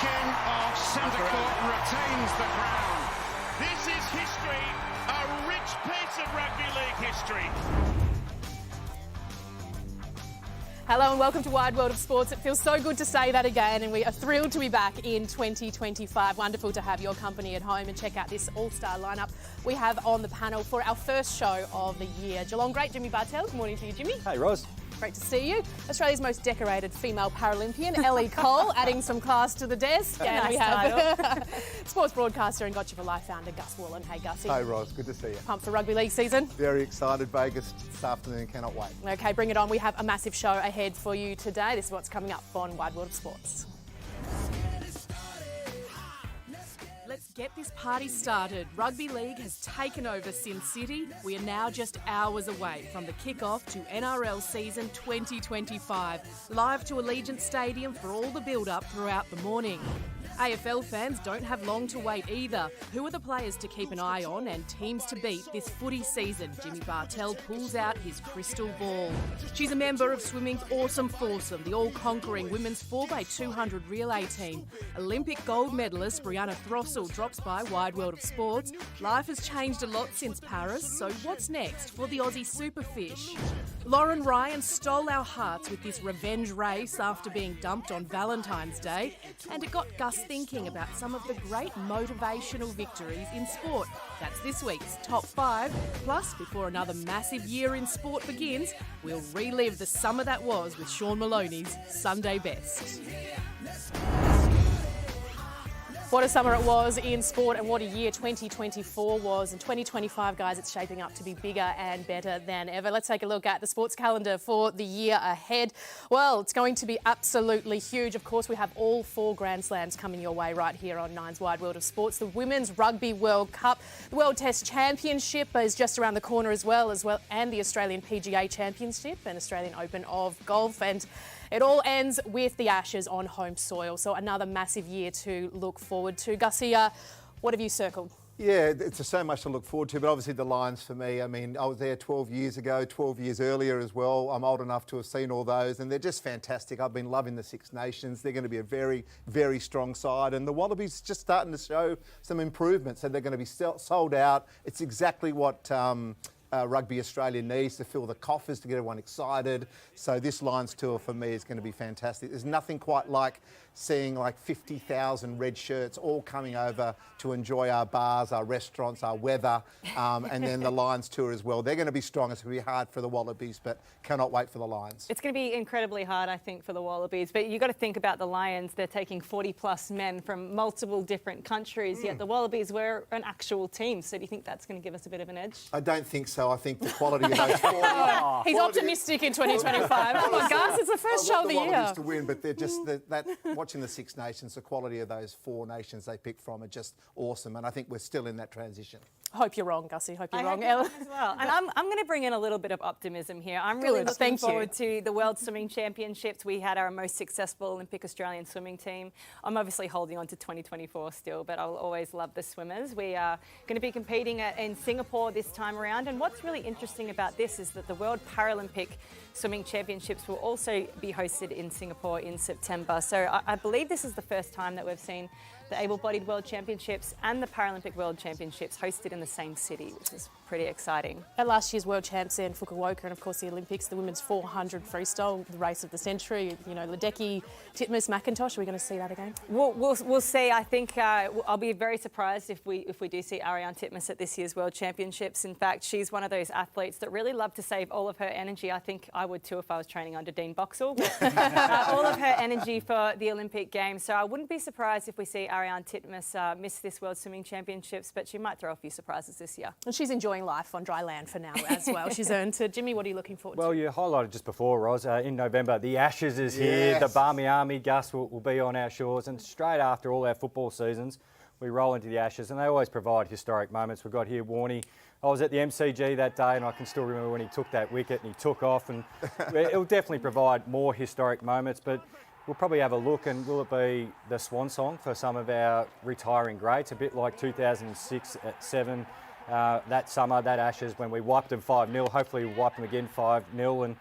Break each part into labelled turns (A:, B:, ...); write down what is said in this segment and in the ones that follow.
A: King of Centre Court retains the crown. This is history, a rich piece of rugby league history.
B: Hello and welcome to Wide World of Sports. It feels so good to say that again, and we are thrilled to be back in 2025. Wonderful to have your company at home and check out this all-star lineup we have on the panel for our first show of the year. Geelong great Jimmy Bartel. Good morning to you, Jimmy.
C: Hey, Ros.
B: Great to see you. Australia's most decorated female Paralympian, Ellie Cole, adding some class to the desk. And we have sports broadcaster and Gotcha for Life founder Gus Wallen. Hey, Gussie.
D: Hey, Ros. Good to see you.
B: Pumped for rugby league season?
D: Very excited. Vegas this afternoon. Cannot wait.
B: Okay, bring it on. We have a massive show ahead for you today. This is what's coming up on Wide World of Sports. Let's get this party started. Rugby League has taken over Sin City. We are now just hours away from the kick-off to NRL season 2025. Live to Allegiant Stadium for all the build-up throughout the morning. AFL fans don't have long to wait either. Who are the players to keep an eye on and teams to beat this footy season? Jimmy Bartel pulls out his crystal ball. She's a member of swimming's awesome foursome, the all-conquering women's 4x200 relay team. Olympic gold medalist Brianna Throssell drops by Wide World of Sports. Life has changed a lot since Paris, so what's next for the Aussie Superfish? Lauren Ryan stole our hearts with this revenge race after being dumped on Valentine's Day, and it got Gus thinking about some of the great motivational victories in sport. That's this week's Top 5. Plus, before another massive year in sport begins, we'll relive the summer that was with Sean Maloney's Sunday Best. What a summer it was in sport and what a year 2024 was. And 2025, guys, it's shaping up to be bigger and better than ever. Let's take a look at the sports calendar for the year ahead. Well, it's going to be absolutely huge. Of course, we have all 4 Grand Slams coming your way right here on Nine's Wide World of Sports. The Women's Rugby World Cup, the World Test Championship is just around the corner as well, and the Australian PGA Championship and Australian Open of Golf. And it all ends with the Ashes on home soil, so another massive year to look forward to. Gussie, what have you circled?
D: Yeah, it's so much to look forward to, but obviously the Lions for me. I mean, I was there 12 years ago, 12 years earlier as well. I'm old enough to have seen all those, and they're just fantastic. I've been loving the Six Nations. They're going to be a very, very strong side, and the Wallabies just starting to show some improvements, and they're going to be sold out. It's exactly what Rugby Australia needs to fill the coffers, to get everyone excited. So this Lions tour for me is going to be fantastic. There's nothing quite like seeing like 50,000 red shirts all coming over to enjoy our bars, our restaurants, our weather, and then the Lions tour as well. They're going to be strong. It's going to be hard for the Wallabies, but cannot wait for the Lions.
E: It's going to be incredibly hard, I think, for the Wallabies. But you've got to think about the Lions. They're taking 40-plus men from multiple different countries, yet the Wallabies were an actual team. So do you think that's going to give us a bit of an edge?
D: I don't think so. I think the quality of those 40...
B: He's optimistic in 2025. Come on, Gus, it's the first show of the year.
D: Wallabies to win, but they're just watching the Six Nations, the quality of those 4 nations they picked from are just awesome, and I think we're still in that transition.
B: Hope you're wrong, Gussie. Hope you're wrong.
E: As well. And I'm going to bring in a little bit of optimism here. I'm really looking forward to the World Swimming Championships. We had our most successful Olympic Australian swimming team. I'm obviously holding on to 2024 still, but I'll always love the swimmers. We are going to be competing in Singapore this time around. And what's really interesting about this is that the World Paralympic Swimming Championships will also be hosted in Singapore in September. So I believe this is the first time that we've seen the Able-Bodied World Championships and the Paralympic World Championships hosted in the same city, which is pretty exciting.
B: At last year's World Champs in Fukuoka, and of course the Olympics, the women's 400 freestyle, the race of the century, you know, Ledecky, Titmus, McIntosh, are we going to see that again?
E: We'll see. I think I'll be very surprised if we do see Ariarne Titmus at this year's World Championships. In fact, she's one of those athletes that really love to save all of her energy. I think I would too if I was training under Dean Boxall. All of her energy for the Olympic Games. So I wouldn't be surprised if we see Ariarne Titmus miss this World Swimming Championships, but she might throw a few surprises this year.
B: And she's enjoying life on dry land for now as well. She's earned to. Jimmy, what are you looking forward to?
C: Well, you highlighted just before, Ros, in November, the Ashes is here, the Barmy Army, Gus, will be on our shores, and straight after all our football seasons, we roll into the Ashes, and they always provide historic moments. We've got here Warney. I was at the MCG that day, and I can still remember when he took that wicket and he took off, and it'll definitely provide more historic moments, but we'll probably have a look, and will it be the swan song for some of our retiring greats, a bit like 2006 at 7, that summer, that Ashes, when we wiped them 5-0. Hopefully we'll wipe them again 5-0.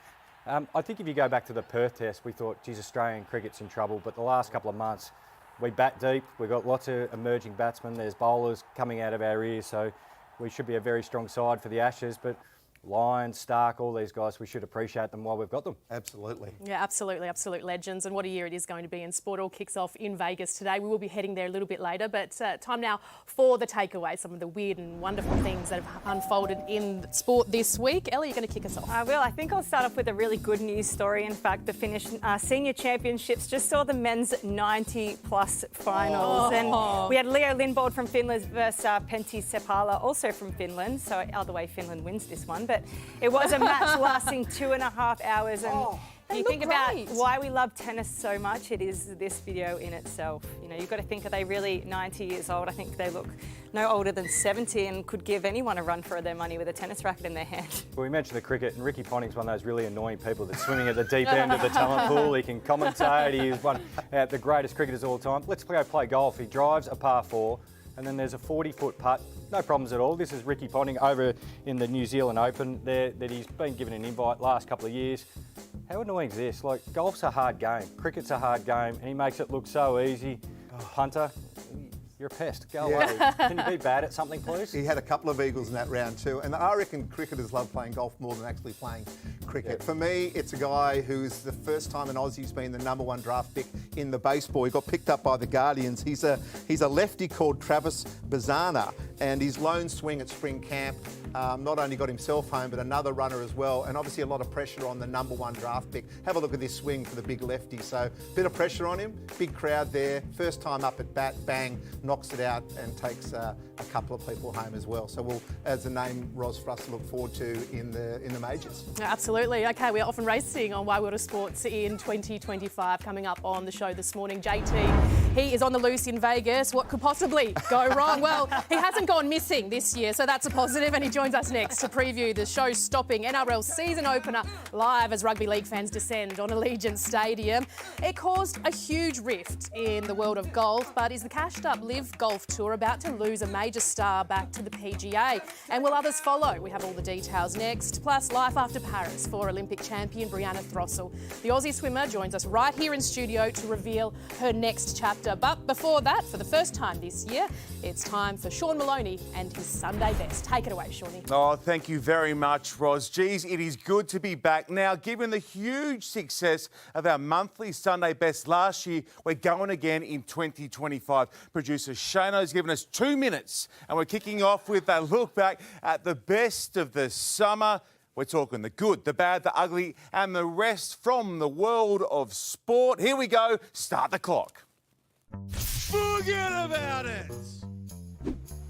C: And I think if you go back to the Perth Test, we thought, geez, Australian cricket's in trouble. But the last couple of months, we bat deep. We've got lots of emerging batsmen. There's bowlers coming out of our ears, so we should be a very strong side for the Ashes. But Lyons, Stark, all these guys, we should appreciate them while we've got them.
D: Absolutely.
B: Yeah, absolutely, absolute legends. And what a year it is going to be in sport. All kicks off in Vegas today. We will be heading there a little bit later, but time now for the takeaway, some of the weird and wonderful things that have unfolded in sport this week. Ellie, you're going to kick us off.
E: I will. I think I'll start off with a really good news story. In fact, the Finnish senior championships just saw the men's 90-plus finals. And we had Leo Lindblad from Finland versus Pentti Sepala, also from Finland. So either way, Finland wins this one. But it was a match lasting 2.5 hours. And you think about why we love tennis so much, it is this video in itself. You know, you've got to think, are they really 90 years old? I think they look no older than 70 and could give anyone a run for their money with a tennis racket in their hand.
C: Well, we mentioned the cricket, and Ricky Ponting's one of those really annoying people that's swimming at the deep end of the talent pool. He can commentate. He is one of the greatest cricketers of all time. Let's go play golf. He drives a par 4, and then there's a 40-foot putt. No problems at all. This is Ricky Ponting over in the New Zealand Open there, that he's been given an invite last couple of years. How annoying is this? Like, golf's a hard game, cricket's a hard game, and he makes it look so easy. Punter, you're a pest. Go away. Can you be bad at something, please?
D: He had a couple of eagles in that round too, and I reckon cricketers love playing golf more than actually playing cricket. Yeah. For me, it's a guy who's the first time an Aussie's been the #1 draft pick in the baseball. He got picked up by the Guardians. He's a lefty called Travis Bazana, and his lone swing at spring camp not only got himself home, but another runner as well, and obviously a lot of pressure on the #1 draft pick. Have a look at this swing for the big lefty. So bit of pressure on him, big crowd there, first time up at bat, bang, knocks it out and takes a couple of people home as well. So we'll, as a name, Ros, for us to look forward to in the majors.
B: Absolutely. Okay, we're off and racing on Wide World of Sports in 2025. Coming up on the show this morning, JT, he is on the loose in Vegas. What could possibly go wrong? Well, he hasn't gone missing this year, so that's a positive, and he joins us next to preview the show-stopping NRL season opener live as rugby league fans descend on Allegiant Stadium. It caused a huge rift in the world of golf, but is the cashed-up Live Golf Tour about to lose a major star back to the PGA? And will others follow? We have all the details next. Plus, life after Paris for Olympic champion Brianna Throssell. The Aussie swimmer joins us right here in studio to reveal her next chapter. But before that, for the first time this year, it's time for Sean Maloney and his Sunday best. Take it away, Shawnee.
F: Oh, thank you very much, Ros. Geez, it is good to be back. Now, given the huge success of our monthly Sunday best last year, we're going again in 2025. Producer Shano's given us 2 minutes, and we're kicking off with a look back at the best of the summer. We're talking the good, the bad, the ugly, and the rest from the world of sport. Here we go. Start the clock.
G: Forget about it!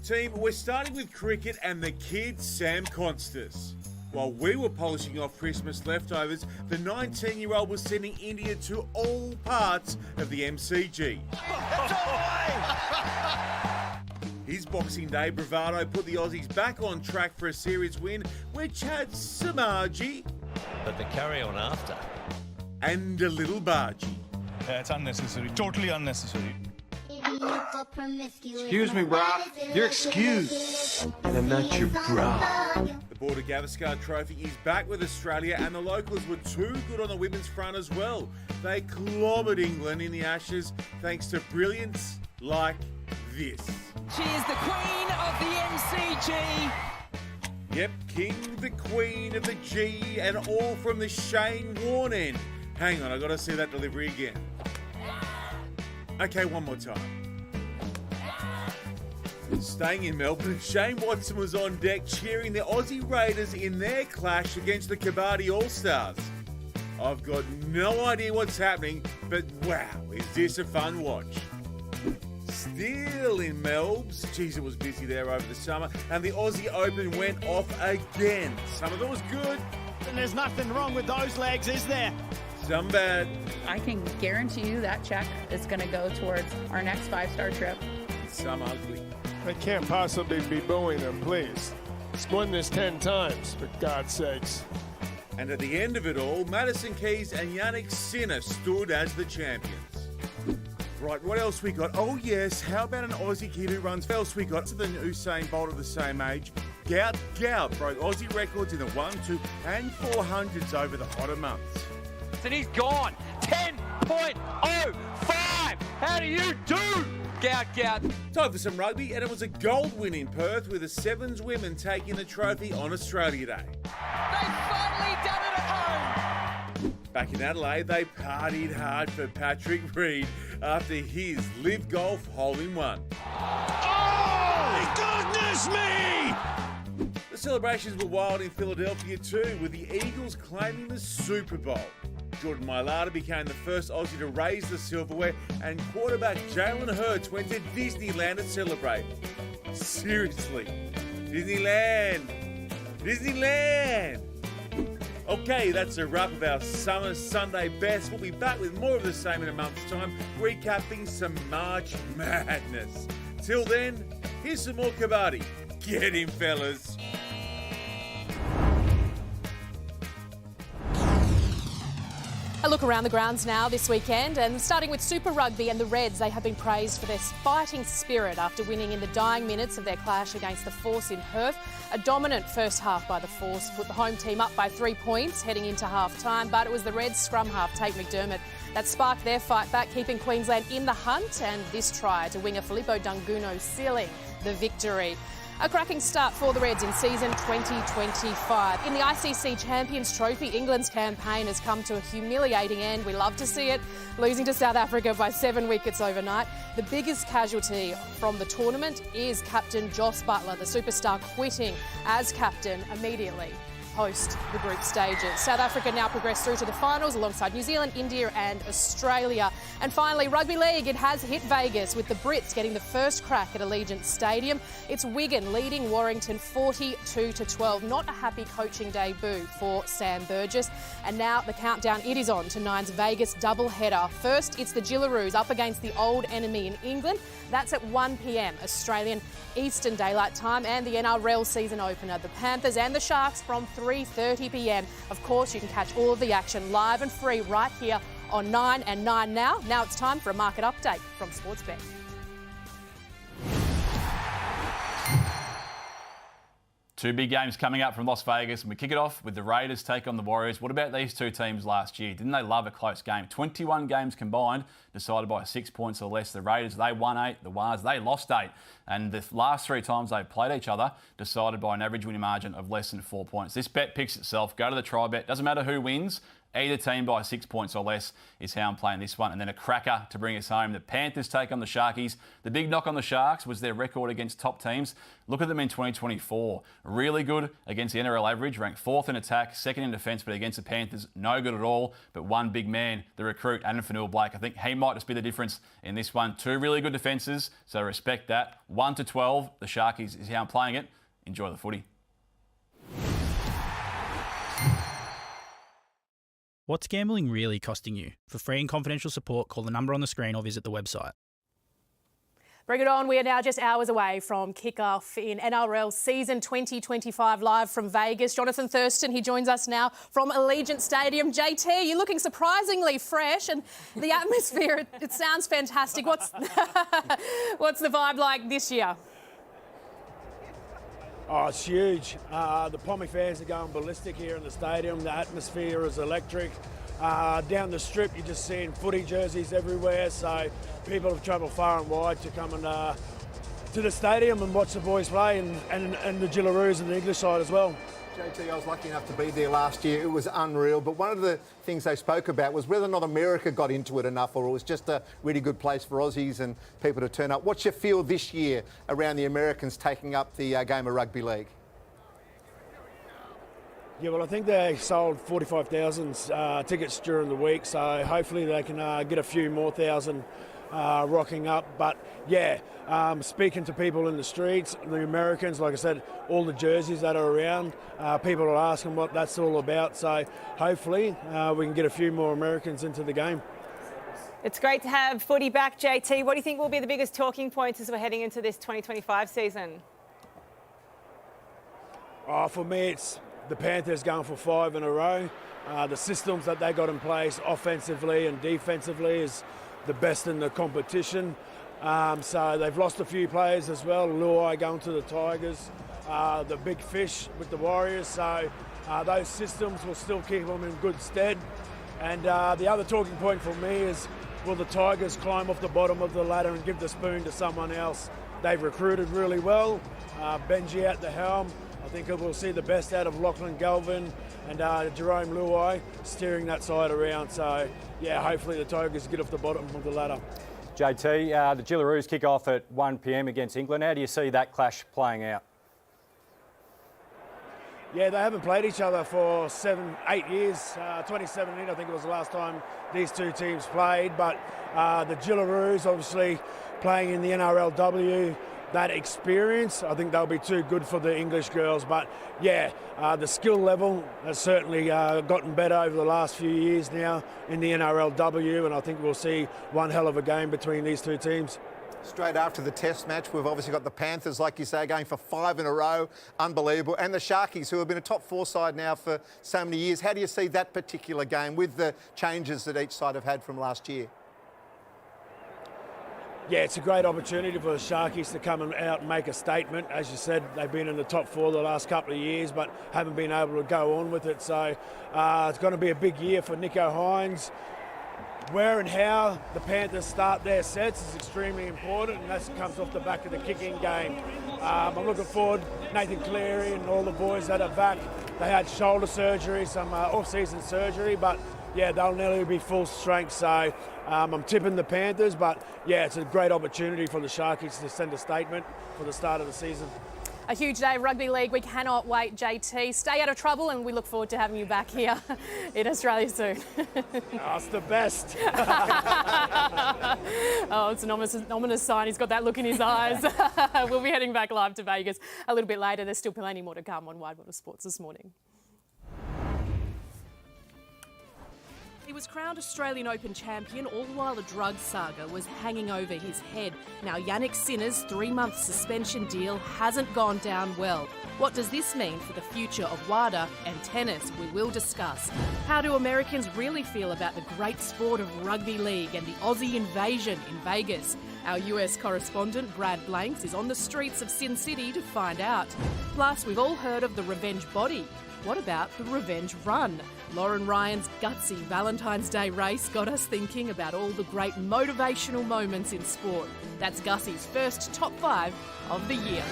F: Team, we're starting with cricket and the kid, Sam Constas. While we were polishing off Christmas leftovers, the 19-year-old was sending India to all parts of the MCG. His Boxing Day bravado put the Aussies back on track for a series win, which had some argy.
G: But the carry on after.
F: And a little bargy.
H: It's unnecessary, totally unnecessary.
G: Excuse me, brah. You're excused. And I'm not your brah.
F: The Border Gavaskar Trophy is back with Australia, and the locals were too good on the women's front as well. They clobbered England in the Ashes thanks to brilliance like this.
I: She is the queen of the MCG.
F: Yep, king, the queen of the G, and all from the Shane Warne end. Hang on, I gotta see that delivery again. Okay, one more time. Staying in Melbourne, Shane Watson was on deck cheering the Aussie Raiders in their clash against the Kabaddi All-Stars. I've got no idea what's happening, but wow, is this a fun watch. Still in Melbs, geez, it was busy there over the summer, and the Aussie Open went off again. Some of it was good.
J: And there's nothing wrong with those legs, is there?
F: Some bad.
K: I can guarantee you that check is going to go towards our next 5-star trip.
F: Some ugly.
L: They can't possibly be booing them, please. It's won this 10 times, for God's sakes.
F: And at the end of it all, Madison Keys and Yannick Sinner stood as the champions. Right, what else we got? Oh yes, how about an Aussie kid who runs? What else we got? To the Usain Bolt of the same age. Gout broke Aussie records in the 1, 2 and 400s over the hotter months.
I: And he's gone. 10.05.
G: How do you do? Gout.
F: Time for some rugby, and it was a gold win in Perth with the Sevens women taking the trophy on Australia Day.
I: They've finally done it at home.
F: Back in Adelaide, they partied hard for Patrick Reed after his Live Golf hole-in-one.
J: Oh, goodness me!
F: The celebrations were wild in Philadelphia too, with the Eagles claiming the Super Bowl. Jordan Mailata became the first Aussie to raise the silverware, and quarterback Jalen Hurts went to Disneyland to celebrate. Seriously, Disneyland! Okay, that's a wrap of our Summer Sunday Best. We'll be back with more of the same in a month's time, recapping some March Madness. Till then, here's some more Kabaddi. Get him, fellas.
B: A look around the grounds now this weekend, and starting with Super Rugby and the Reds. They have been praised for their fighting spirit after winning in the dying minutes of their clash against the Force in Perth. A dominant first half by the Force put the home team up by 3 points heading into half-time, but it was the Reds scrum half, Tate McDermott, that sparked their fight back, keeping Queensland in the hunt, and this try to winger Filippo Dunguno sealing the victory. A cracking start for the Reds in season 2025. In the ICC Champions Trophy, England's campaign has come to a humiliating end. We love to see it, losing to South Africa by 7 wickets overnight. The biggest casualty from the tournament is captain Jos Buttler, the superstar, quitting as captain immediately post the group stages. South Africa now progress through to the finals alongside New Zealand, India and Australia. And finally, Rugby League, it has hit Vegas with the Brits getting the first crack at Allegiant Stadium. It's Wigan leading Warrington 42-12. Not a happy coaching debut for Sam Burgess. And now the countdown, it is on to Nine's Vegas doubleheader. First, it's the Gillaroos up against the old enemy in England. That's at 1 p.m. Australian Eastern Daylight Time, and the NRL season opener, the Panthers and the Sharks, from 3:30 p.m. Of course, you can catch all of the action live and free right here on 9 and 9 Now. Now it's time for a market update from Sportsbet.
M: Two big games coming up from Las Vegas, and we kick it off with the Raiders take on the Warriors. What about these two teams last year? Didn't they love a close game? 21 games combined, decided by 6 points or less. The Raiders, they won 8. The Wars, they lost 8. And the last 3 times they played each other, decided by an average winning margin of less than 4 points. This bet picks itself. Go to the try bet. Doesn't matter who wins. Either team by 6 points or less is how I'm playing this one. And then a cracker to bring us home. The Panthers take on the Sharkies. The big knock on the Sharks was their record against top teams. Look at them in 2024. Really good against the NRL average, ranked 4th in attack, 2nd in defence, but against the Panthers, no good at all. But one big man, the recruit, Adam Fanua-Blake, I think he might just be the difference in this one. 2 really good defences, so respect that. 1-12, the Sharkies is how I'm playing it. Enjoy the footy.
N: What's gambling really costing you? For free and confidential support, call the number on the screen or visit the website.
B: Bring it on. We are now just hours away from kick-off in NRL season 2025 live from Vegas. Jonathan Thurston, he joins us now from Allegiant Stadium. JT, you're looking surprisingly fresh, and the atmosphere, it sounds fantastic. What's the vibe like this year?
O: Oh, it's huge. The Pommy fans are going ballistic here in the stadium. The atmosphere is electric. Down the strip, you're just seeing footy jerseys everywhere. So people have travelled far and wide to come and to the stadium and watch the boys play, and the Gillaroos and the English side as well.
D: JT, I was lucky enough to be there last year. It was unreal. But one of the things they spoke about was whether or not America got into it enough, or it was just a really good place for Aussies and people to turn up. What's your feel this year around the Americans taking up the game of rugby league?
O: Yeah, well, I think they sold 45,000 tickets during the week, so hopefully they can get a few more thousand rocking up. But yeah, speaking to people in the streets, the Americans, like I said, all the jerseys that are around, people are asking what that's all about. So hopefully we can get a few more Americans into the game.
E: It's great to have footy back, JT. What do you think will be the biggest talking points as we're heading into this 2025 season?
O: For me, it's the Panthers going for 5 in a row. The systems that they got in place offensively and defensively is the best in the competition. So they've lost a few players as well. Luai going to the Tigers, the big fish with the Warriors. So those systems will still keep them in good stead. And the other talking point for me is will the Tigers climb off the bottom of the ladder and give the spoon to someone else? They've recruited really well. Benji at the helm. I think we'll see the best out of Lachlan Galvin and Jerome Luai steering that side around. So, yeah, hopefully the Tigers get off the bottom of the ladder.
C: JT, the Gillaroos kick off at 1 p.m. against England. How do you see that clash playing out?
O: Yeah, they haven't played each other for 8 years. 2017, I think it was the last time these two teams played. But the Gillaroos, obviously, playing in the NRLW, that experience, I think they'll be too good for the English girls. But yeah, the skill level has certainly gotten better over the last few years now in the NRLW, and I think we'll see one hell of a game between these two teams.
D: Straight after the Test match, we've obviously got the Panthers, like you say, going for 5 in a row. Unbelievable. And the Sharkies, who have been a top 4 side now for so many years. How do you see that particular game with the changes that each side have had from last year?
O: Yeah, it's a great opportunity for the Sharkies to come out and make a statement. As you said, they've been in the top 4 the last couple of years, but haven't been able to go on with it. So it's going to be a big year for Nico Hines. Where and how the Panthers start their sets is extremely important, and that comes off the back of the kicking game. I'm looking forward, Nathan Cleary and all the boys that are back. They had shoulder surgery, some off-season surgery, but yeah, they'll nearly be full strength. So I'm tipping the Panthers, but yeah, it's a great opportunity for the Sharkies to send a statement for the start of the season.
B: A huge day of rugby league. We cannot wait, JT. Stay out of trouble, and we look forward to having you back here in Australia soon.
O: Oh, it's the best.
B: Oh, it's an ominous sign. He's got that look in his eyes. We'll be heading back live to Vegas a little bit later. There's still plenty more to come on Wide World of Sports this morning. He was crowned Australian Open champion all while a drug saga was hanging over his head. Now Yannick Sinner's 3-month suspension deal hasn't gone down well. What does this mean for the future of WADA and tennis? We will discuss. How do Americans really feel about the great sport of rugby league and the Aussie invasion in Vegas? Our US correspondent Brad Blanks is on the streets of Sin City to find out. Plus, we've all heard of the revenge body. What about the revenge run? Lauren Ryan's gutsy Valentine's Day race got us thinking about all the great motivational moments in sport. That's Gussie's first top 5 of the year.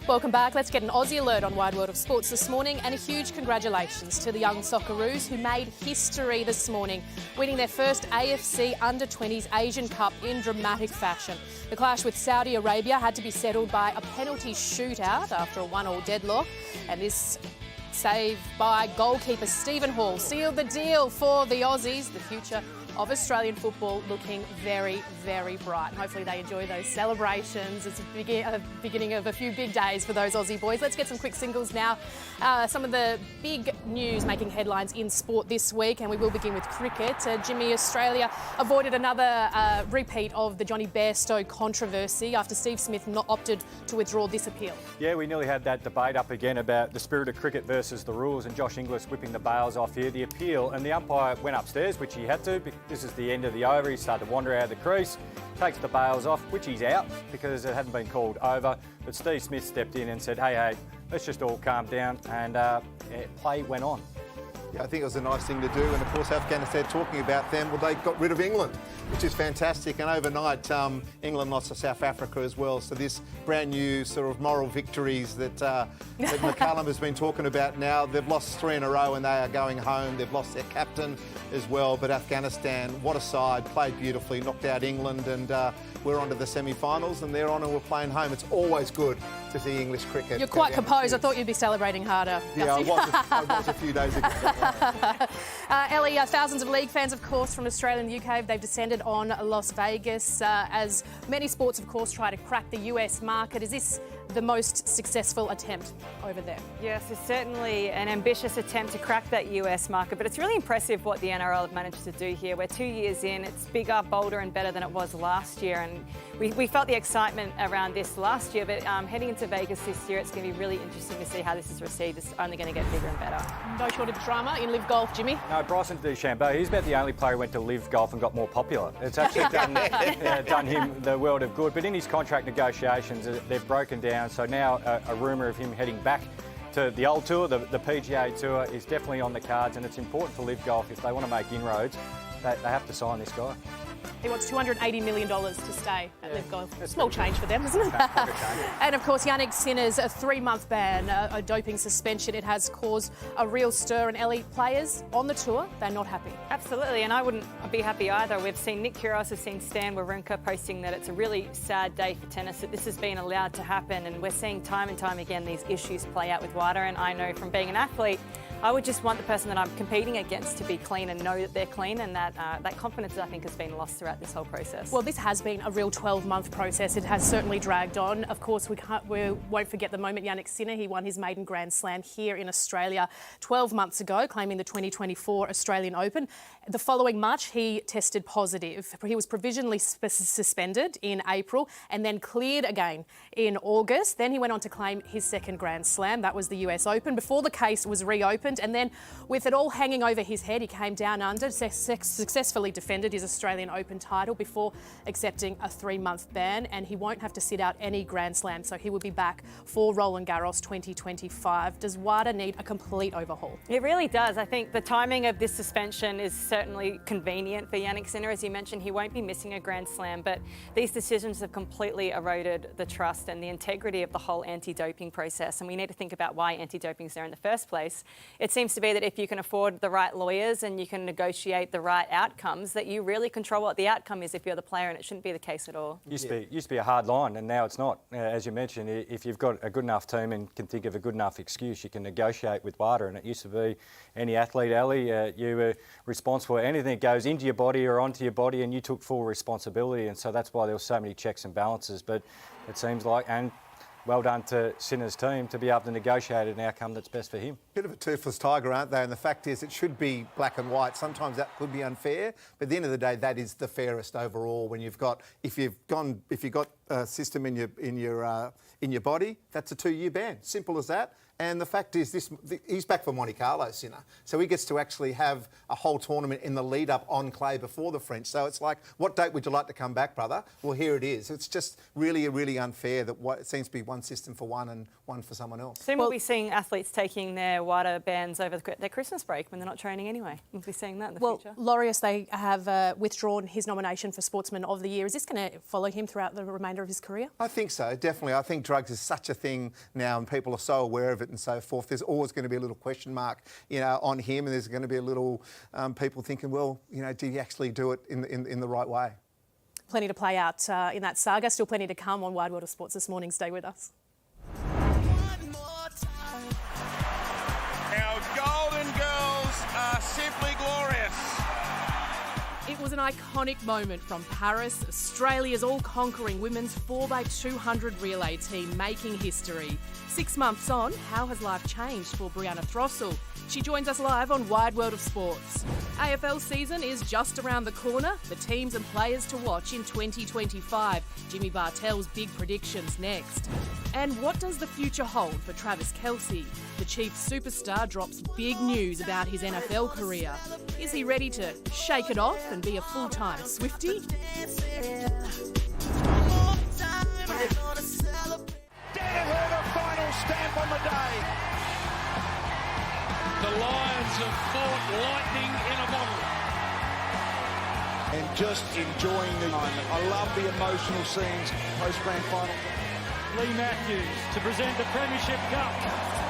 B: Welcome back. Let's get an Aussie Alert on Wide World of Sports this morning, and a huge congratulations to the young Socceroos who made history this morning, winning their first AFC Under-20s Asian Cup in dramatic fashion. The clash with Saudi Arabia had to be settled by a penalty shootout after a 1-1 deadlock, and this save by goalkeeper Stephen Hall sealed the deal for the Aussies. The future of Australian football looking very, very bright. And hopefully they enjoy those celebrations. It's a beginning of a few big days for those Aussie boys. Let's get some quick singles now. Some of the big news making headlines in sport this week, and we will begin with cricket. Jimmy, Australia avoided another repeat of the Johnny Bairstow controversy after Steve Smith opted to withdraw this appeal. Yeah, we nearly had that debate up again about the spirit of cricket versus the rules, and Josh Inglis whipping the bails off here. The appeal, and the umpire went upstairs, which he had to. This is the end of the over. He started to wander out of the crease, takes the bails off, which he's out because it hadn't been called over. But Steve Smith stepped in and said, hey, let's just all calm down. And play went on.
D: Yeah, I think it was a nice thing to do. And, of course, Afghanistan talking about them, well, they got rid of England, which is fantastic. And overnight, England lost to South Africa as well. So this brand new sort of moral victories that McCallum has been talking about now, they've lost 3 in a row and they are going home. They've lost their captain as well. But Afghanistan, what a side, played beautifully, knocked out England, and we're on to the semi-finals, and they're on and we're playing home. It's always good to see English cricket. You're quite composed. I thought you'd be celebrating harder. Yeah, I was a few days ago.
B: Ellie, thousands of league fans, of course, from Australia and the UK, they've descended on Las Vegas as many sports, of course, try to crack the US market. Is this the most successful attempt over there?
E: Yes, it's certainly an ambitious attempt to crack that US market, but it's really impressive what the NRL have managed to do here. We're 2 years in, it's bigger, bolder and better than it was last year, and we felt the excitement around this last year, but heading into Vegas this year, it's going to be really interesting to see how this is received. It's only going to get bigger and better.
B: No shortage of drama in Live Golf, Jimmy.
C: No, Bryson DeChambeau, he's about the only player who went to Live Golf and got more popular. It's actually done him the world of good, but in his contract negotiations, they've broken down, so now a rumour of him heading back to the old tour. The PGA Tour is definitely on the cards, and it's important for Live Golf if they want to make inroads. They have to sign this guy.
B: He wants $280 million to stay at Live Golf. Small change for them, isn't it? And of course, Yannick Sinner's a 3-month ban, a doping suspension. It has caused a real stir, and elite players on the tour, they're not happy.
E: Absolutely, and I wouldn't be happy either. We've seen Nick Kyrgios, we've seen Stan Wawrinka posting that it's a really sad day for tennis, that this has been allowed to happen, and we're seeing time and time again these issues play out with WADA. And I know from being an athlete, I would just want the person that I'm competing against to be clean and know that they're clean, and that confidence, I think, has been lost throughout this whole process.
B: Well, this has been a real 12-month process. It has certainly dragged on. Of course, we won't forget the moment Yannick Sinner, he won his maiden Grand Slam here in Australia 12 months ago, claiming the 2024 Australian Open. The following March, he tested positive. He was provisionally suspended in April and then cleared again in August. Then he went on to claim his second Grand Slam. That was the US Open, before the case was reopened. And then, with it all hanging over his head, he came down under, successfully defended his Australian Open title before accepting a 3-month ban, and he won't have to sit out any Grand Slam, so he will be back for Roland Garros 2025. Does WADA need a complete overhaul?
E: It really does. I think the timing of this suspension is certainly convenient for Yannick Sinner. As you mentioned, he won't be missing a Grand Slam, but these decisions have completely eroded the trust and the integrity of the whole anti-doping process, and we need to think about why anti-doping is there in the first place. It seems to be that if you can afford the right lawyers and you can negotiate the right outcomes, that you really control what the outcome is if you're the player, and it shouldn't be the case at all.
C: Used to be a hard line, and now it's not. As you mentioned, if you've got a good enough team and can think of a good enough excuse, you can negotiate with WADA, and it used to be any athlete, Ali, you were responsible for anything that goes into your body or onto your body, and you took full responsibility, and so that's why there were so many checks and balances. But it seems like, and well done to Sinner's team to be able to negotiate an outcome that's best for him.
D: Bit of a toothless tiger, aren't they? And the fact is, it should be black and white. Sometimes that could be unfair, but at the end of the day, that is the fairest overall. When you've got, if you've got a system in your body, that's a 2-year ban. Simple as that. And the fact is, he's back for Monte Carlo, Sinner. So he gets to actually have a whole tournament in the lead-up on clay before the French. So it's like, what date would you like to come back, brother? Well, here it is. It's just really unfair that it seems to be one system for one and one for someone else.
E: Soon we'll be seeing athletes taking their WADA bans over their Christmas break when they're not training anyway. We'll be seeing that in the future.
B: Well, Laureus, they have withdrawn his nomination for Sportsman of the Year. Is this going to follow him throughout the remainder of his career?
D: I think so, definitely. I think drugs is such a thing now, and people are so aware of it and so forth. There's always going to be a little question mark, on him, and there's going to be a little people thinking, well, do you actually do it in the right way?
B: Plenty to play out in that saga. Still plenty to come on Wide World of Sports this morning. Stay with us.
A: Our Golden Girls are simply glorious.
B: It was an iconic moment from Paris, Australia's all-conquering women's 4x200 relay team making history. 6 months on, how has life changed for Brianna Throssell? She joins us live on Wide World of Sports. AFL season is just around the corner. The teams and players to watch in 2025. Jimmy Bartel's big predictions next. And what does the future hold for Travis Kelce? The Chiefs superstar drops big news about his NFL career. Is he ready to shake it off and be a full-time Swiftie?
A: Danaher, a final stamp on the day.
J: The Lions have fought lightning in a bottle.
P: And just enjoying the moment. I love the emotional scenes post-grand final.
Q: Lee Matthews to present the Premiership Cup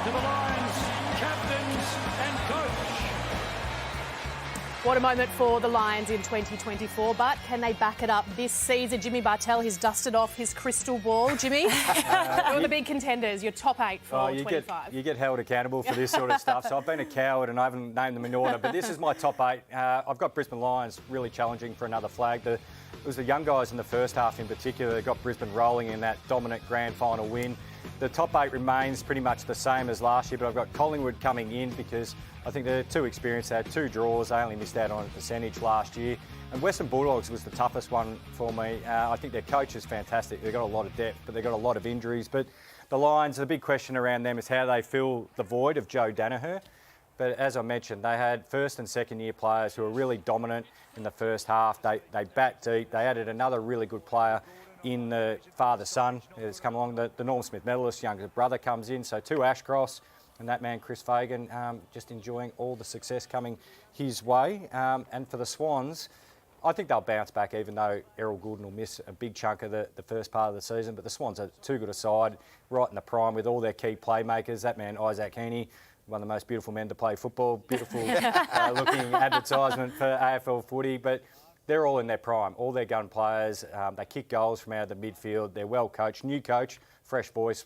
Q: to the Lions captains and coach.
B: What a moment for the Lions in 2024, but can they back it up this season? Jimmy Bartel has dusted off his crystal ball. Jimmy, you're the big contenders, your top 8 for 25.
C: You get held accountable for this sort of stuff, so I've been a coward and I haven't named them in order, but this is my top 8. I've got Brisbane Lions really challenging for another flag. It was the young guys in the first half in particular that got Brisbane rolling in that dominant grand final win. The top 8 remains pretty much the same as last year, but I've got Collingwood coming in because I think they're too experienced. They had 2 draws. They only missed out on a percentage last year. And Western Bulldogs was the toughest one for me. I think their coach is fantastic. They've got a lot of depth, but they've got a lot of injuries. But the Lions, the big question around them is how they fill the void of Joe Danaher. But as I mentioned, they had first and second year players who were really dominant in the first half. They bat deep. They added another really good player in the father-son has come along. The Norm Smith medalist, younger brother, comes in. So 2 Ashcross and that man Chris Fagan just enjoying all the success coming his way. And for the Swans, I think they'll bounce back, even though Errol Goulden will miss a big chunk of the first part of the season. But the Swans are too good a side, right in the prime with all their key playmakers. That man, Isaac Heaney, one of the most beautiful men to play football. Beautiful looking advertisement for AFL footy. But they're all in their prime, all their gun players. They kick goals from out of the midfield. They're well coached. New coach, fresh voice,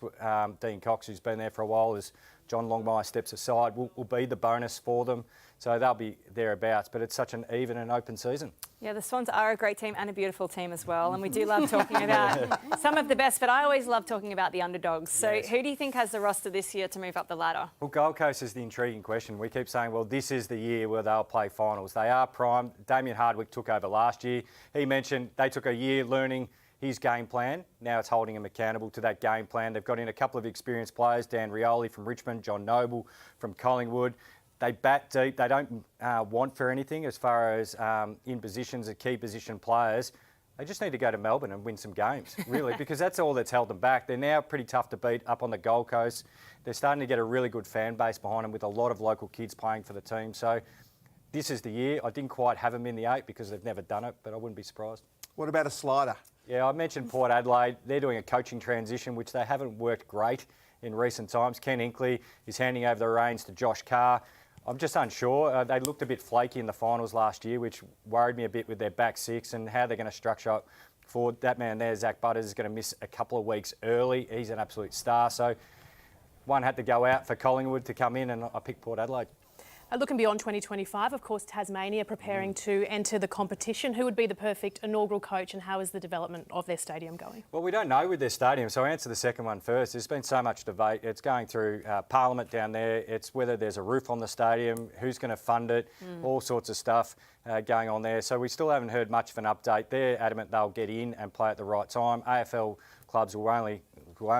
C: Dean Cox, who's been there for a while, as John Longmire steps aside, will be the bonus for them. So they'll be thereabouts, but it's such an even and open season.
E: Yeah, the Swans are a great team and a beautiful team as well, and we do love talking about some of the best, but I always love talking about the underdogs. So who do you think has the roster this year to move up the ladder?
C: Well, Gold Coast is the intriguing question. We keep saying, well, this is the year where they'll play finals. They are primed. Damien Hardwick took over last year. He mentioned they took a year learning his game plan. Now it's holding him accountable to that game plan. They've got in a couple of experienced players, Dan Rioli from Richmond, John Noble from Collingwood. They bat deep. They don't want for anything as far as in positions of key position players. They just need to go to Melbourne and win some games, really, because that's all that's held them back. They're now pretty tough to beat up on the Gold Coast. They're starting to get a really good fan base behind them with a lot of local kids playing for the team. So this is the year. I didn't quite have them in the 8 because they've never done it, but I wouldn't be surprised.
D: What about a slider?
C: Yeah, I mentioned Port Adelaide. They're doing a coaching transition, which they haven't worked great in recent times. Ken Inkley is handing over the reins to Josh Carr. I'm just unsure. They looked a bit flaky in the finals last year, which worried me a bit with their back six and how they're going to structure up forward. That man there, Zach Butters, is going to miss a couple of weeks early. He's an absolute star. So one had to go out for Collingwood to come in, and I picked Port Adelaide.
B: Looking beyond 2025, of course, Tasmania preparing to enter the competition. Who would be the perfect inaugural coach, and how is the development of their stadium going?
C: Well, we don't know with their stadium, so I'll answer the second one first. There's been so much debate. It's going through Parliament down there. It's whether there's a roof on the stadium, who's going to fund it, all sorts of stuff going on there. So we still haven't heard much of an update. They're adamant they'll get in and play at the right time. AFL clubs were only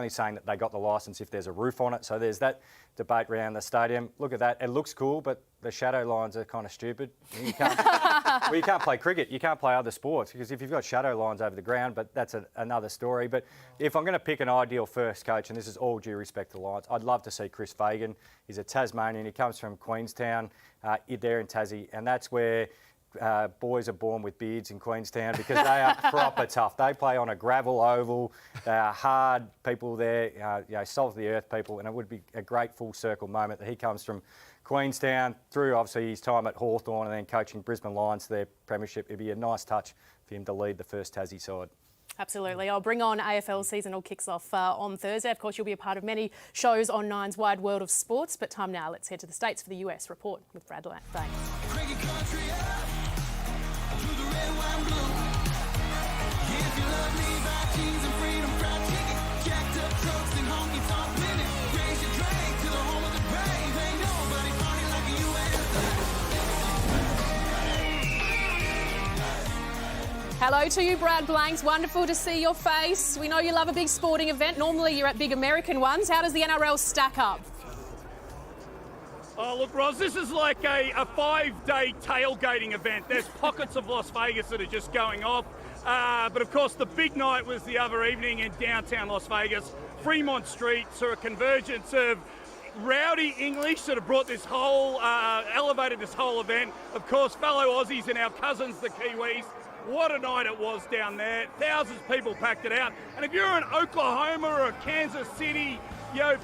C: saying that they got the licence if there's a roof on it. So there's that debate around the stadium. Look at that. It looks cool, but the shadow lines are kind of stupid. You can't, well, you can't play cricket. You can't play other sports because if you've got shadow lines over the ground, but that's another story. But if I'm going to pick an ideal first coach, and this is all due respect to the Lions, I'd love to see Chris Fagan. He's a Tasmanian. He comes from Queenstown, there in Tassie, and that's where boys are born with beards in Queenstown because they are proper tough. They play on a gravel oval. They are hard people there, salt of the earth people, and it would be a great full circle moment that he comes from Queenstown through obviously his time at Hawthorn and then coaching Brisbane Lions to their premiership. It'd be a nice touch for him to lead the first Tassie side.
B: Absolutely. I'll bring on AFL season all kicks off on Thursday. Of course, you'll be a part of many shows on Nine's wide world of sports, but time now, let's head to the States for the US report with Brad Lang. Thanks. Hello to you, Brad Blanks. Wonderful to see your face. We know you love a big sporting event. Normally you're at big American ones. How does the NRL stack up?
R: Oh, look, Roz, this is like a 5-day tailgating event. There's pockets of Las Vegas that are just going off. But, of course, the big night was the other evening in downtown Las Vegas. Fremont Street saw a convergence of rowdy English that have brought this whole, elevated this whole event. Of course, fellow Aussies and our cousins, the Kiwis. What a night it was down there. Thousands of people packed it out. And if you're an Oklahoma or a Kansas City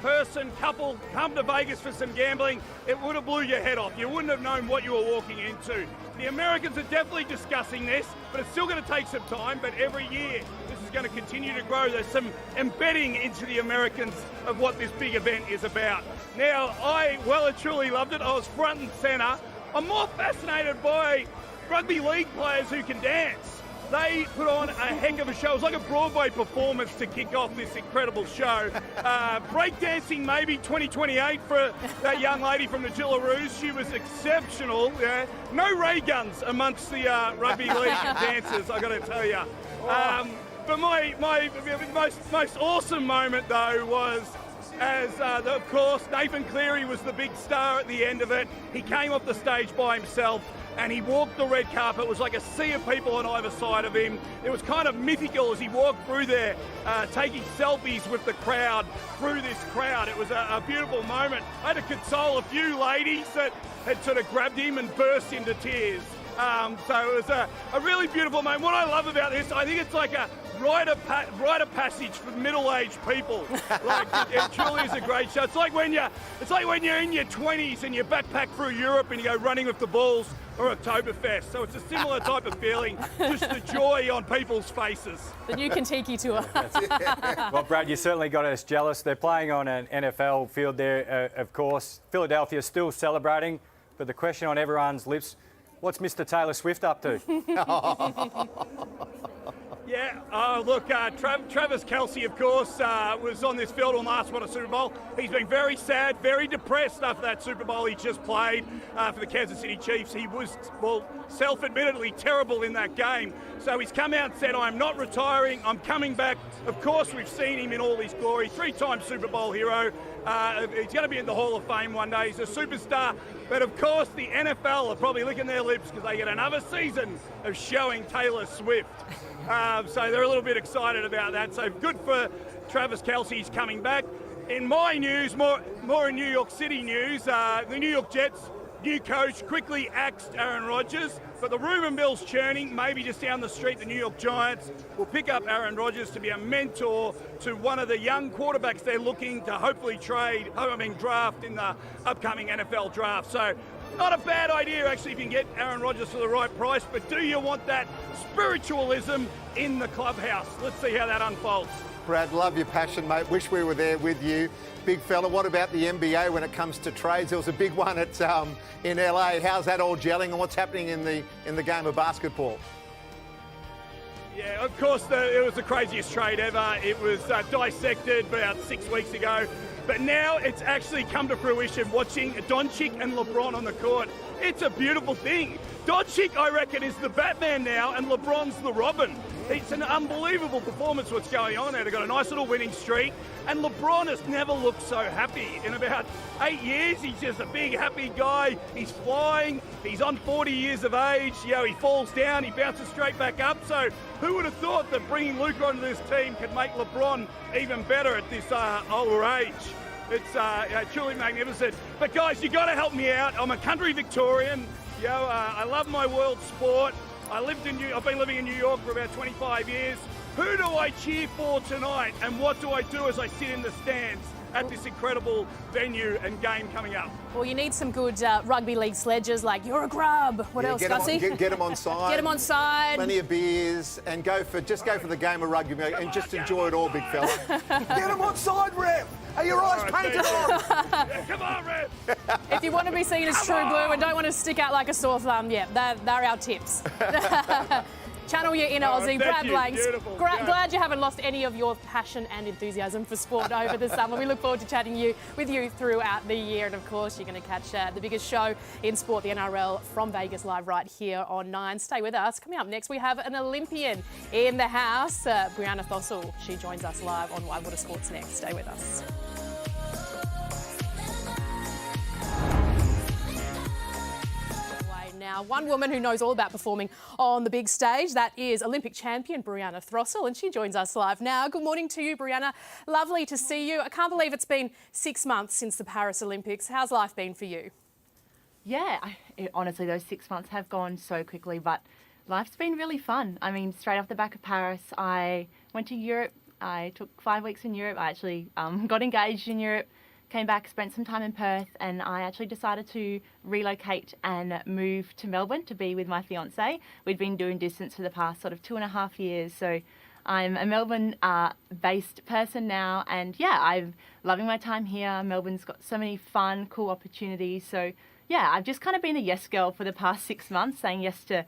R: person, couple, come to Vegas for some gambling, it would have blew your head off. You wouldn't have known what you were walking into. The Americans are definitely discussing this, but it's still going to take some time. But every year, this is going to continue to grow. There's some embedding into the Americans of what this big event is about. Now, I well and truly loved it. I was front and centre. I'm more fascinated by rugby league players who can dance. They put on a heck of a show. It was like a Broadway performance to kick off this incredible show. Breakdancing maybe 2028 for that young lady from the Jillaroos. She was exceptional. No ray guns amongst the rugby league dancers, I got to tell you. But my most awesome moment though was as, of course, Nathan Cleary was the big star at the end of it. He came off the stage by himself and he walked the red carpet. It was like a sea of people on either side of him. It was kind of mythical as he walked through there, taking selfies with the crowd, through this crowd. It was a beautiful moment. I had to console a few ladies that had sort of grabbed him and burst into tears. So it was a really beautiful moment. What I love about this, I think it's like a rite of passage for middle-aged people. Like it truly is a great show. It's like when you're in your 20s and you backpack through Europe and you go running with the Bulls or Oktoberfest. So it's a similar type of feeling, just the joy on people's faces.
E: The new Kentucky tour.
C: Well, Brad, you certainly got us jealous. They're playing on an NFL field there, of course. Philadelphia's still celebrating, but the question on everyone's lips, what's Mr. Taylor Swift up to?
R: Yeah, look, Travis Kelce, of course, was on this field on last one at Super Bowl. He's been very sad, very depressed after that Super Bowl he just played for the Kansas City Chiefs. He was, well, self-admittedly terrible in that game. So he's come out and said, I'm not retiring, I'm coming back. Of course, we've seen him in all his glory, 3-time Super Bowl hero. He's going to be in the Hall of Fame one day. He's a superstar. But of course, the NFL are probably licking their lips because they get another season of showing Taylor Swift. So they're a little bit excited about that. So good for Travis Kelce, he's coming back. In my news, more in New York City news, the New York Jets new coach quickly axed Aaron Rodgers, but the rumour mill's churning. Maybe just down the street, the New York Giants will pick up Aaron Rodgers to be a mentor to one of the young quarterbacks they're looking to hopefully draft in the upcoming NFL draft. So not a bad idea, actually, if you can get Aaron Rodgers for the right price, but do you want that spiritualism in the clubhouse? Let's see how that unfolds.
D: Brad, love your passion, mate. Wish we were there with you. Big fella, what about the NBA when it comes to trades? There was a big one in LA. How's that all gelling and what's happening in the game of basketball?
R: Yeah, of course, it was the craziest trade ever. It was dissected about 6 weeks ago. But now it's actually come to fruition, watching Doncic and LeBron on the court. It's a beautiful thing. Doncic, I reckon, is the Batman now, and LeBron's the Robin. It's an unbelievable performance what's going on there. They've got a nice little winning streak, and LeBron has never looked so happy. In about 8 years, he's just a big, happy guy. He's flying. He's on 40 years of age. You know, he falls down, he bounces straight back up. So who would have thought that bringing Luka onto this team could make LeBron even better at this older age? It's truly magnificent. But guys, you got to help me out. I'm a country Victorian. You know, I love my world sport. I've been living in New York for about 25 years. Who do I cheer for tonight, and what do I do as I sit in the stands at this incredible venue and game coming up?
E: Well, you need some good rugby league sledges like "You're a grub." What else, Gussie?
D: Get them on side.
E: Get them on side.
D: Plenty of beers, and go for the game of rugby and just enjoy it all, big fella. Get them on side, Rev. Are your eyes painted on?
R: Yeah, come on, Rev.
E: If you want to be seen as true blue and don't want to stick out like a sore thumb, yeah, they're our tips. Channel your inner Aussie. Brad Blanks. Glad you haven't lost any of your passion and enthusiasm for sport over the summer. We look forward to chatting with you throughout the year. And of course, you're going to catch the biggest show in sport, the NRL, from Vegas live right here on 9. Stay with us. Coming up next, we have an Olympian in the house, Brianna Throssell. She joins us live on WWOS Sports next. Stay with us. Now, one woman who knows all about performing on the big stage, that is Olympic champion Brianna Throssell, and she joins us live now. Good morning to you, Brianna. Lovely to see you. I can't believe it's been 6 months since the Paris Olympics. How's life been for you?
S: Yeah, honestly, those 6 months have gone so quickly, but life's been really fun. I mean, straight off the back of Paris, I went to Europe. I took 5 weeks in Europe. I actually got engaged in Europe. Came back, spent some time in Perth, and I actually decided to relocate and move to Melbourne to be with my fiancé. We'd been doing distance for the past sort of 2.5 years, so I'm a Melbourne-based person now, and yeah, I'm loving my time here. Melbourne's got so many fun, cool opportunities, so yeah, I've just kind of been a yes girl for the past 6 months, saying yes to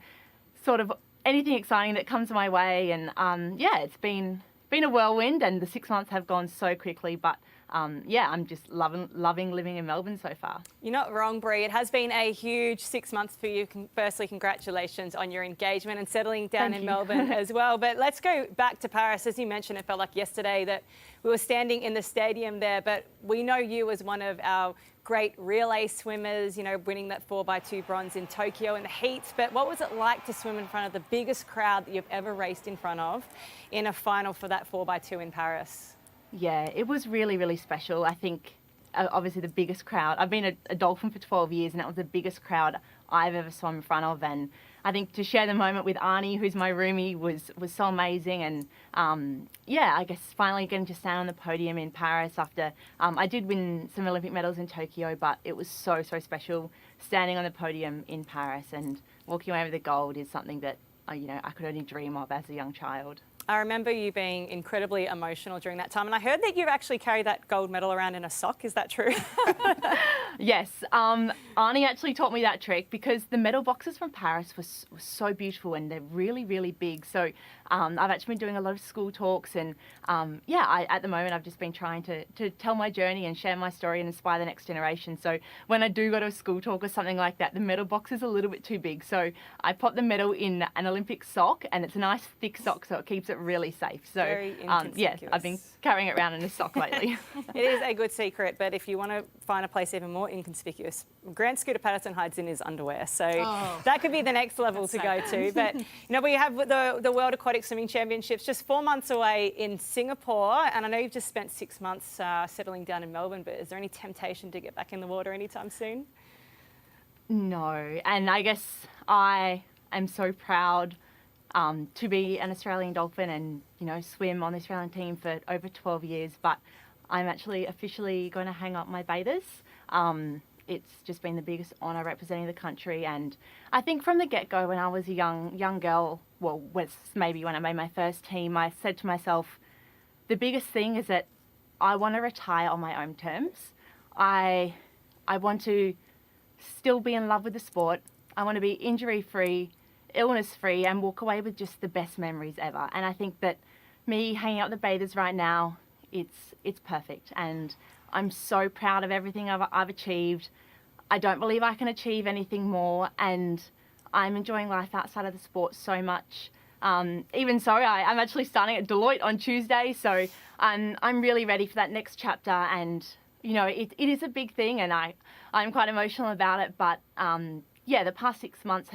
S: sort of anything exciting that comes my way, and yeah, it's been a whirlwind, and the 6 months have gone so quickly, but I'm just loving living in Melbourne so far.
E: You're not wrong, Brie. It has been a huge 6 months for you. Firstly, congratulations on your engagement and settling down in Melbourne as well. But let's go back to Paris. As you mentioned, it felt like yesterday that we were standing in the stadium there, but we know you as one of our great relay swimmers, winning that 4x2 bronze in Tokyo in the heat. But what was it like to swim in front of the biggest crowd that you've ever raced in front of in a final for that 4x2 in Paris?
S: Yeah, it was really, really special. I think obviously the biggest crowd. I've been a dolphin for 12 years and that was the biggest crowd I've ever swum in front of. And I think to share the moment with Arnie, who's my roomie, was so amazing. And I guess finally getting to stand on the podium in Paris after I did win some Olympic medals in Tokyo, but it was so special standing on the podium in Paris and walking away with the gold is something that I could only dream of as a young child.
E: I remember you being incredibly emotional during that time, and I heard that you actually carry that gold medal around in a sock. Is that true?
S: Yes. Arnie actually taught me that trick because the medal boxes from Paris were so beautiful and they're really, really big. So I've actually been doing a lot of school talks and at the moment I've just been trying to tell my journey and share my story and inspire the next generation. So when I do go to a school talk or something like that, the medal box is a little bit too big. So I pop the medal in an Olympic sock and it's a nice thick sock so it keeps it really safe. So I've been carrying it around in a sock lately.
E: It is a good secret, but if you want to find a place even more inconspicuous, Grant Scooter Patterson hides in his underwear. So that could be the next level to go to. But we have the World Aquatic Swimming Championships just 4 months away in Singapore, and I know you've just spent 6 months settling down in Melbourne, but is there any temptation to get back in the water anytime soon?
S: No, and I guess I am so proud to be an Australian dolphin and, swim on the Australian team for over 12 years, but I'm actually officially going to hang up my bathers. It's just been the biggest honour representing the country, and I think from the get-go when I was a young girl, maybe when I made my first team, I said to myself, the biggest thing is that I want to retire on my own terms. I want to still be in love with the sport. I want to be injury-free, illness-free, and walk away with just the best memories ever. And I think that me hanging out the bathers right now, it's perfect. And I'm so proud of everything I've achieved. I don't believe I can achieve anything more, and I'm enjoying life outside of the sport so much. Even so, I'm actually starting at Deloitte on Tuesday, so I'm really ready for that next chapter. And it is a big thing, and I'm quite emotional about it. But the past 6 months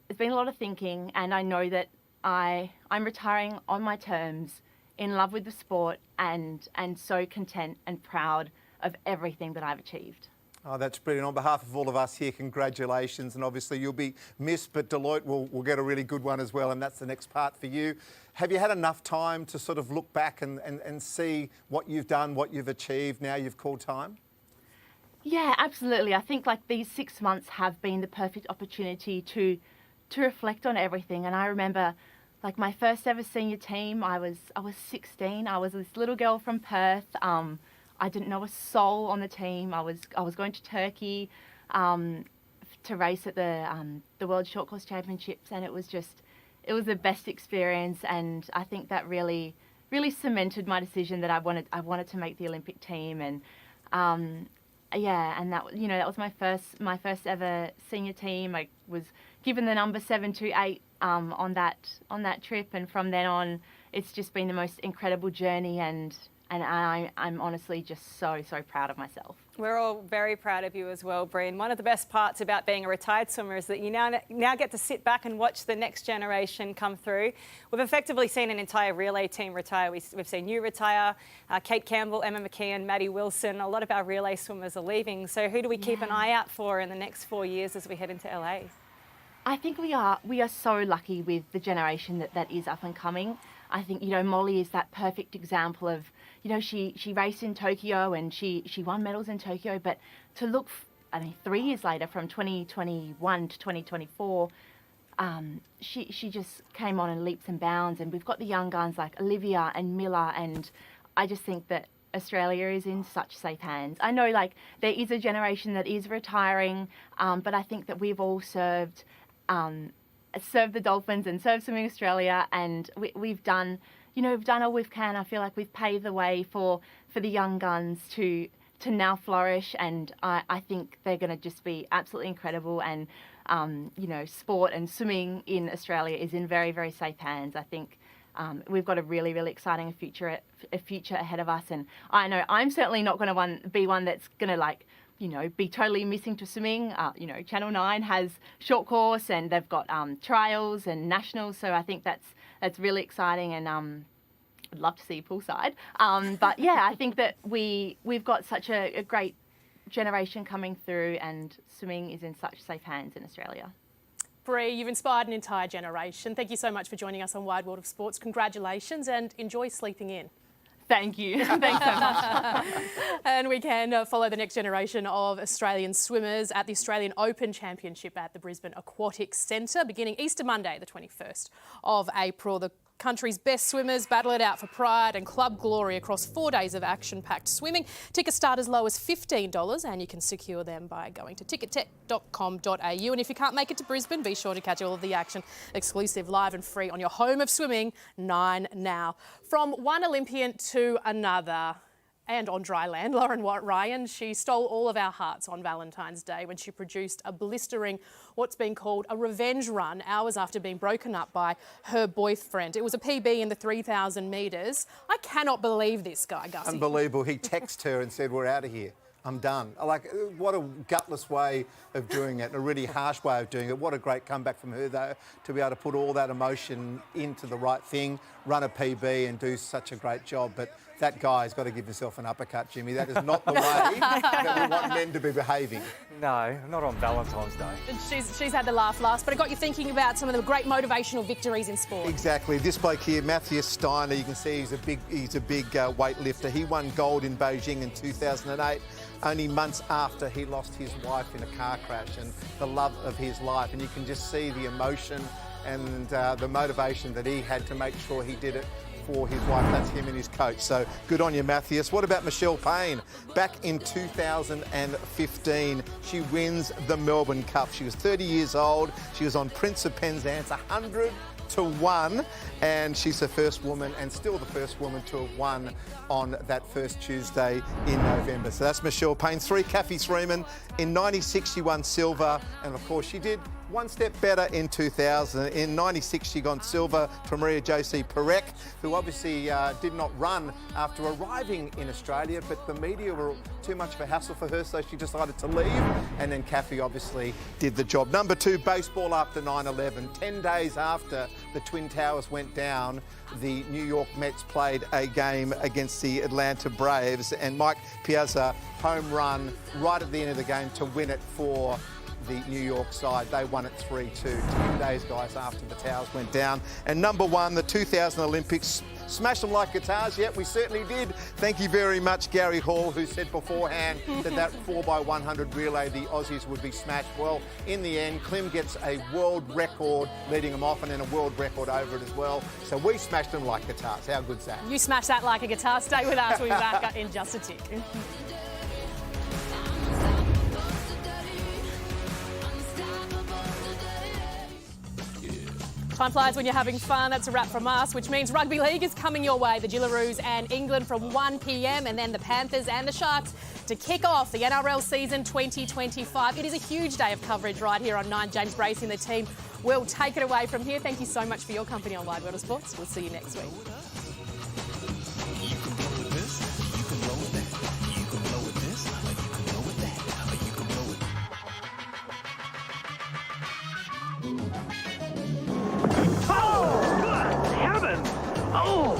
S: it's been a lot of thinking, and I know that I'm retiring on my terms, in love with the sport, and so content and proud of everything that I've achieved.
D: Oh, that's brilliant. On behalf of all of us here, congratulations. And obviously you'll be missed, but Deloitte will get a really good one as well, and that's the next part for you. Have you had enough time to sort of look back and see what you've done, what you've achieved now you've called time?
S: Yeah, absolutely. I think these 6 months have been the perfect opportunity to reflect on everything. And I remember my first ever senior team, I was 16. I was this little girl from Perth. I didn't know a soul on the team. I was going to Turkey to race at the World Short Course Championships, and it was the best experience. And I think that really cemented my decision that I wanted to make the Olympic team. And and that was my first ever senior team. I was given the number 728 on that trip, and from then on, it's just been the most incredible journey, and I'm honestly just so proud of myself.
E: We're all very proud of you as well, Brie. And one of the best parts about being a retired swimmer is that you now get to sit back and watch the next generation come through. We've effectively seen an entire relay team retire. We've seen you retire, Kate Campbell, Emma McKeon, Maddie Wilson. A lot of our relay swimmers are leaving. So who do we keep an eye out for in the next 4 years as we head into LA?
S: I think we are so lucky with the generation that is up and coming. I think, Molly is that perfect example of, she raced in Tokyo and she won medals in Tokyo, but to look, 3 years later, from 2021 to 2024, she just came on in leaps and bounds. And we've got the young guns like Olivia and Miller, and I just think that Australia is in such safe hands. I know there is a generation that is retiring, but I think that we've all served the Dolphins and served Swimming Australia, and we've done we've done all we can. I feel like we've paved the way for the young guns to now flourish, and I think they're going to just be absolutely incredible. And sport and swimming in Australia is in very, very safe hands. I think we've got a really, really exciting future ahead of us, and I know I'm certainly not going to be one that's going to be totally missing to swimming. Channel 9 has short course, and they've got trials and nationals, so I think that's really exciting, and I'd love to see poolside. But yeah, I think that we've got such a great generation coming through, and swimming is in such safe hands in Australia.
B: Bree, you've inspired an entire generation. Thank you so much for joining us on Wide World of Sports. Congratulations, and enjoy sleeping in.
S: Thank you. Thanks so much.
B: And we can follow the next generation of Australian swimmers at the Australian Open Championship at the Brisbane Aquatics Centre, beginning Easter Monday, the 21st of April. The country's best swimmers battle it out for pride and club glory across 4 days of action-packed swimming. Tickets start as low as $15, and you can secure them by going to tickettech.com.au. And if you can't make it to Brisbane, be sure to catch all of the action exclusive, live and free on your home of swimming, 9 Now. From one Olympian to another, and on dry land, Lauren Ryan, she stole all of our hearts on Valentine's Day when she produced a blistering, what's been called a revenge run, hours after being broken up by her boyfriend. It was a PB in the 3,000 metres. I cannot believe this guy, Gussie.
D: Unbelievable. He texted her and said, "We're out of here. I'm done." Like, what a gutless way of doing it, a really harsh way of doing it. What a great comeback from her, though, to be able to put all that emotion into the right thing, run a PB and do such a great job. But that guy's got to give himself an uppercut, Jimmy. That is not the way that we want men to be behaving.
C: No, not on Valentine's Day.
B: She's had the laugh last, but it got you thinking about some of the great motivational victories in sport.
D: Exactly. This bloke here, Matthias Steiner, you can see he's a big weightlifter. He won gold in Beijing in 2008. Only months after he lost his wife in a car crash, and the love of his life. And you can just see the emotion and the motivation that he had to make sure he did it for his wife. That's him and his coach. So good on you, Matthias. What about Michelle Payne? Back in 2015, she wins the Melbourne Cup. She was 30 years old. She was on Prince of Penzance, 100-1, and she's the first woman, and still the first woman, to have won on that first Tuesday in November. So that's Michelle Payne. 3, Kathy Freeman. In 96, she won silver, and of course she did one step better in 2000. In 96, she got silver for Maria Josie Perec, who obviously did not run after arriving in Australia, but the media were too much of a hassle for her, so she decided to leave. And then Kathy obviously did the job. Number 2, baseball after 9/11. 10 days after the Twin Towers went down, the New York Mets played a game against the Atlanta Braves, and Mike Piazza home run right at the end of the game to win it for the New York side. They won it 3-2. 10 days, guys, after the towers went down. And number 1, the 2000 Olympics. Smash them like guitars. Yep, we certainly did. Thank you very much, Gary Hall, who said beforehand that 4x100 relay, the Aussies would be smashed. Well, in the end, Klim gets a world record leading them off, and then a world record over it as well. So we smashed them like guitars. How good's that?
B: You smash that like a guitar. Stay with us. We'll be back in just a tick. Time flies when you're having fun. That's a wrap from us, which means rugby league is coming your way. The Gillaroos and England from 1 p.m, and then the Panthers and the Sharks to kick off the NRL season 2025. It is a huge day of coverage right here on 9. James Bracey and the team will take it away from here. Thank you so much for your company on Wide World of Sports. We'll see you next week.
J: Oh, good heavens! Oh!